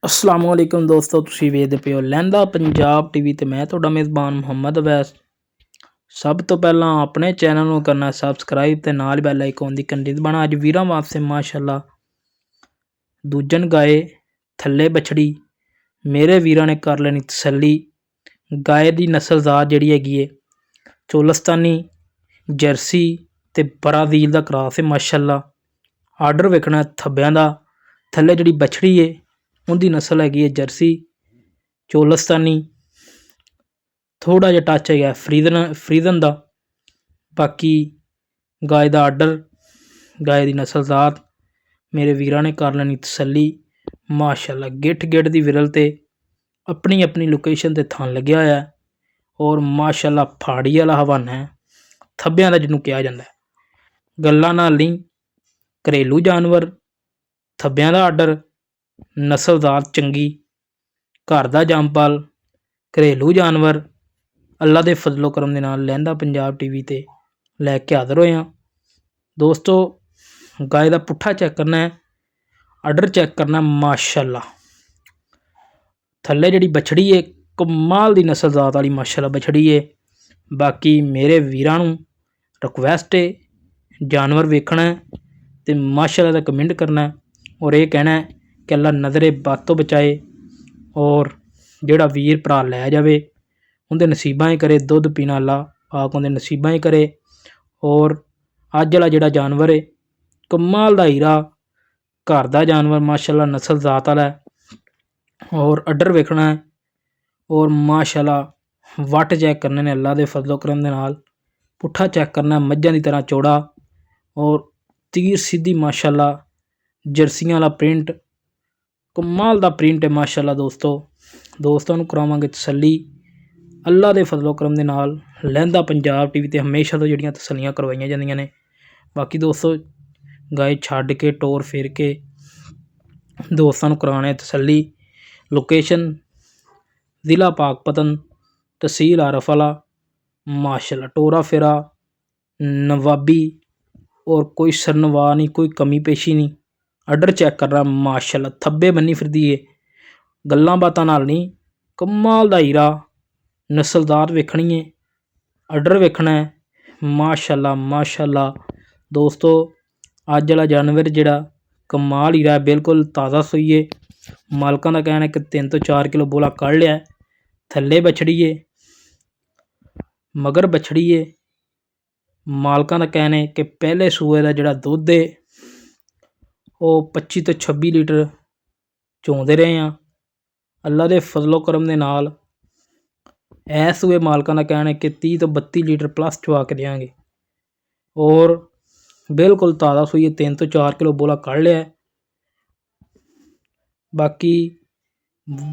अस्सलामुअलैकुम दोस्तों, ਤੁਸੀਂ ਵੇਖਦੇ ਪਏ ਹੋ ਲਹਿੰਦਾ ਪੰਜਾਬ ਟੀਵੀ ਤੇ ਮੈਂ ਤੁਹਾਡਾ ਮੇਜ਼ਬਾਨ ਮੁਹੰਮਦ ਅਵੈਸ। ਸਭ ਤੋਂ ਪਹਿਲਾਂ ਆਪਣੇ ਚੈਨਲ ਨੂੰ ਕਰਨਾ ਸਬਸਕ੍ਰਾਈਬ ਤੇ ਨਾਲ ਬੈਲ ਆਈਕਨ ਦੀ ਘੰਟੀ ਦਬਾਉਣਾ। ਅੱਜ ਵੀਰਾਂ ਵਾਸਤੇ ਮਾਸ਼ਾਅੱਲਾ ਦੂਜਨ ਗਾਏ ਥੱਲੇ ਬਛੜੀ ਮੇਰੇ ਵੀਰਾਂ ਨੇ ਕਰ ਲੈਣੀ ਤਸੱਲੀ। ਗਾਏ ਦੀ ਨਸਲਜ਼ਾਤ ਜਿਹੜੀ ਹੈਗੀ ਏ ਚੋਲਸਤਾਨੀ ਜਰਸੀ ਤੇ ਬਰਾਜ਼ੀਲ ਦਾ ਕਰਾਸ ਹੈ ਮਾਸ਼ਾਅੱਲਾ। ਆਰਡਰ ਵੇਖਣਾ ਥੱਬਿਆਂ ਦਾ। ਥੱਲੇ ਜਿਹੜੀ ਬਛੜੀ ਏ ਉਹਦੀ ਨਸਲ ਹੈਗੀ ਹੈ ਜਰਸੀ ਚੋਲਸਤਾਨੀ। ਥੋੜ੍ਹਾ ਜਿਹਾ ਟੱਚ ਹੈਗਾ ਫਰੀਜ਼ਨ ਦਾ। ਬਾਕੀ ਗਾਏ ਦਾ ਆਰਡਰ ਗਾਏ ਦੀ ਨਸਲਜ਼ਾਤ ਮੇਰੇ ਵੀਰਾਂ ਨੇ ਕਰ ਲੈਣੀ ਤਸੱਲੀ ਮਾਸ਼ਾਅੱਲਾ। ਗਿੱਠ ਗਿੱਠ ਦੀ ਵਿਰਲ ਤੇ ਆਪਣੀ ਆਪਣੀ ਲੋਕੇਸ਼ਨ ਤੇ ਥਣ ਲੱਗਿਆ ਹੋਇਆ ਔਰ ਮਾਸ਼ਾਅੱਲਾ ਫਾੜੀ ਵਾਲਾ ਹਵਾਨਾ ਹੈ ਥੱਬਿਆਂ ਦਾ ਜਿਹਨੂੰ ਕਿਹਾ ਜਾਂਦਾ। ਗੱਲਾਂ ਨਾਲ ਨਹੀਂ, ਘਰੇਲੂ ਜਾਨਵਰ, ਥੱਬਿਆਂ ਦਾ ਆਰਡਰ, ਨਸਲਜ਼ਾਤ ਚੰਗੀ, ਘਰ ਦਾ ਜੰਮਪਲ, ਘਰੇਲੂ ਜਾਨਵਰ ਅੱਲਾ ਦੇ ਫਜ਼ਲੋ ਕਰਮ ਦੇ ਨਾਲ ਲਹਿੰਦਾ ਪੰਜਾਬ ਟੀਵੀ ਤੇ ਲੈ ਕੇ ਹਾਜ਼ਰ ਹੋਏ ਹਾਂ ਦੋਸਤੋ। ਗਾਏ ਦਾ ਪੁੱਠਾ ਚੈੱਕ ਕਰਨਾ ਹੈ, ਆਰਡਰ ਚੈੱਕ ਕਰਨਾ ਮਾਸ਼ਾਅੱਲਾ। ਥੱਲੇ ਜਿਹੜੀ ਬਛੜੀ ਹੈ ਕਮਾਲ ਦੀ ਨਸਲਜ਼ਾਤ ਵਾਲੀ ਮਾਸ਼ਾਅੱਲਾ ਬਛੜੀ ਹੈ। ਬਾਕੀ ਮੇਰੇ ਵੀਰਾਂ ਨੂੰ ਰਿਕੁਐਸਟ ਹੈ, ਜਾਨਵਰ ਵੇਖਣਾ ਤੇ ਮਾਸ਼ਾਅੱਲਾ ਦਾ ਕਮੈਂਟ ਕਰਨਾ ਔਰ ਇਹ ਕਹਿਣਾ ਕਿ ਅੱਲਾ ਨਜ਼ਰੇ ਬਦ ਤੋਂ ਬਚਾਏ ਔਰ ਜਿਹੜਾ ਵੀਰ ਭਰਾ ਲੈ ਜਾਵੇ ਉਹਦੇ ਨਸੀਬਾਂ ਹੀ ਕਰੇ ਦੁੱਧ ਪੀਣਾ ਅੱਲਾ ਪਾਕ ਉਹਦੇ ਨਸੀਬਾਂ ਹੀ ਕਰੇ। ਔਰ ਅੱਜ ਵਾਲਾ ਜਿਹੜਾ ਜਾਨਵਰ ਹੈ ਕਮਾਲ ਦਾ ਹੀਰਾ, ਘਰ ਦਾ ਜਾਨਵਰ ਮਾਸ਼ਾਅੱਲਾ ਨਸਲਜ਼ਾਤ ਵਾਲਾ ਔਰ ਆਰਡਰ ਵੇਖਣਾ ਔਰ ਮਾਸ਼ਾਅੱਲਾ ਵੱਟ ਚੈੱਕ ਕਰਨੇ ਨੇ ਅੱਲਾ ਦੇ ਫਜ਼ਲੋ ਕਰਮ ਦੇ ਨਾਲ। ਪੁੱਠਾ ਚੈੱਕ ਕਰਨਾ ਮੱਝਾਂ ਦੀ ਤਰ੍ਹਾਂ ਚੌੜਾ ਔਰ ਤੀਰ ਸਿੱਧੀ ਮਾਸ਼ਾਅੱਲਾ। ਜਰਸੀਆਂ ਵਾਲਾ ਪ੍ਰਿੰਟ ਕਮਾਲ ਦਾ ਪ੍ਰਿੰਟ ਹੈ ਮਾਸ਼ਾਅੱਲਾ ਦੋਸਤਾਂ ਨੂੰ ਕਰਾਵਾਂਗੇ ਤਸੱਲੀ ਅੱਲਾ ਦੇ ਫਜ਼ਲੋ ਕਰਮ ਦੇ ਨਾਲ। ਲਹਿੰਦਾ ਪੰਜਾਬ ਟੀਵੀ ਤੇ ਹਮੇਸ਼ਾ ਤੋਂ ਜਿਹੜੀਆਂ ਤਸੱਲੀਆਂ ਕਰਵਾਈਆਂ ਜਾਂਦੀਆਂ ਨੇ। ਬਾਕੀ ਦੋਸਤੋ ਗਾਏ ਛੱਡ ਕੇ ਟੋਰ ਫੇਰ ਕੇ ਦੋਸਤਾਂ ਨੂੰ ਕਰਾਉਣੇ ਤਸੱਲੀ। ਲੋਕੇਸ਼ਨ ਜ਼ਿਲ੍ਹਾ ਪਾਕਪਤਨ, ਤਹਿਸੀਲ ਆਰਫ ਵਾਲਾ ਮਾਸ਼ਾਅੱਲਾ। ਟੋਰਾ ਫੇਰਾ ਨਵਾਬੀ ਔਰ ਕੋਈ ਸਰਨਵਾ ਨਹੀਂ, ਕੋਈ ਕਮੀ ਪੇਸ਼ੀ ਨਹੀਂ। ਆਰਡਰ ਚੈੱਕ ਕਰਨਾ ਮਾਸ਼ਾਅੱਲਾ। ਥੱਬੇ ਬੰਨੀ ਫਿਰਦੀ ਏ, ਗੱਲਾਂ ਬਾਤਾਂ ਨਾਲ ਨਹੀਂ, ਕਮਾਲ ਦਾ ਹੀਰਾ। ਨਸਲਜ਼ਾਤ ਵੇਖਣੀ ਹੈ, ਆਰਡਰ ਵੇਖਣਾ ਹੈ ਮਾਸ਼ਾਅੱਲਾ ਮਾਸ਼ਾਅੱਲਾ ਦੋਸਤੋ। ਅੱਜ ਵਾਲਾ ਜਾਨਵਰ ਜਿਹੜਾ ਕਮਾਲ ਹੀਰਾ ਬਿਲਕੁਲ ਤਾਜ਼ਾ ਸੂਈ ਏ। ਮਾਲਕਾਂ ਦਾ ਕਹਿਣਾ ਕਿ 3 ਤੋਂ 4 ਕਿਲੋ ਬੋਲਾ ਕੱਢ ਲਿਆ। ਥੱਲੇ ਬਛੜੀ ਏ, ਮਗਰ ਬਛੜੀ ਏ। ਮਾਲਕਾਂ ਦਾ ਕਹਿਣਾ ਕਿ ਪਹਿਲੇ ਸੂਏ ਦਾ ਜਿਹੜਾ ਦੁੱਧ ਏ ਉਹ 25 ਤੋਂ 26 ਲੀਟਰ ਚੋਂਦੇ ਰਹੇ ਹਾਂ ਅੱਲਾ ਦੇ ਫਜ਼ਲੋ ਕਰਮ ਦੇ ਨਾਲ। ਇਸ ਸੂਏ ਮਾਲਕਾਂ ਦਾ ਕਹਿਣਾ ਕਿ 30 ਤੋਂ 32 ਲੀਟਰ ਪਲੱਸ ਚਵਾ ਕੇ ਦੇਵਾਂਗੇ ਔਰ ਬਿਲਕੁਲ ਤਾਜ਼ਾ ਸੂਈ 3 ਤੋਂ 4 ਕਿਲੋ ਬੋਲਾ ਕੱਢ ਲਿਆ। ਬਾਕੀ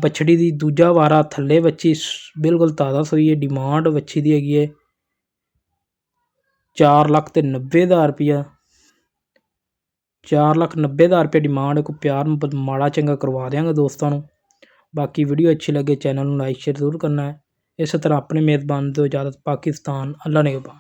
ਬਛੜੀ ਦੀ ਦੂਜਾ ਵਾਰਾ ਥੱਲੇ ਵੱਛੀ ਬਿਲਕੁਲ ਤਾਜ਼ਾ ਸੂਈ ਹੈ। ਡਿਮਾਂਡ ਵੱਛੀ ਦੀ ਹੈਗੀ ਹੈ 4,90,000 ਰੁਪਈਆ। 4,90,000 ਰੁਪਏ ਡਿਮਾਂਡ। ਕੋਈ ਪਿਆਰ ਮਾੜਾ ਚੰਗਾ ਕਰਵਾ ਦਿਆਂਗੇ ਦੋਸਤਾਂ ਨੂੰ। ਬਾਕੀ ਵੀਡੀਓ ਅੱਛੀ ਲੱਗੇ ਚੈਨਲ ਨੂੰ ਲਾਈਕ ਸ਼ੇਅਰ ਜ਼ਰੂਰ ਕਰਨਾ ਹੈ। ਇਸੇ ਤਰ੍ਹਾਂ ਆਪਣੇ ਮੇਜ਼ਬਾਨ ਤੋਂ ਇਜਾਜ਼ਤ। ਪਾਕਿਸਤਾਨ ਅੱਲਾ ਨਿਗਹਬਾਨ।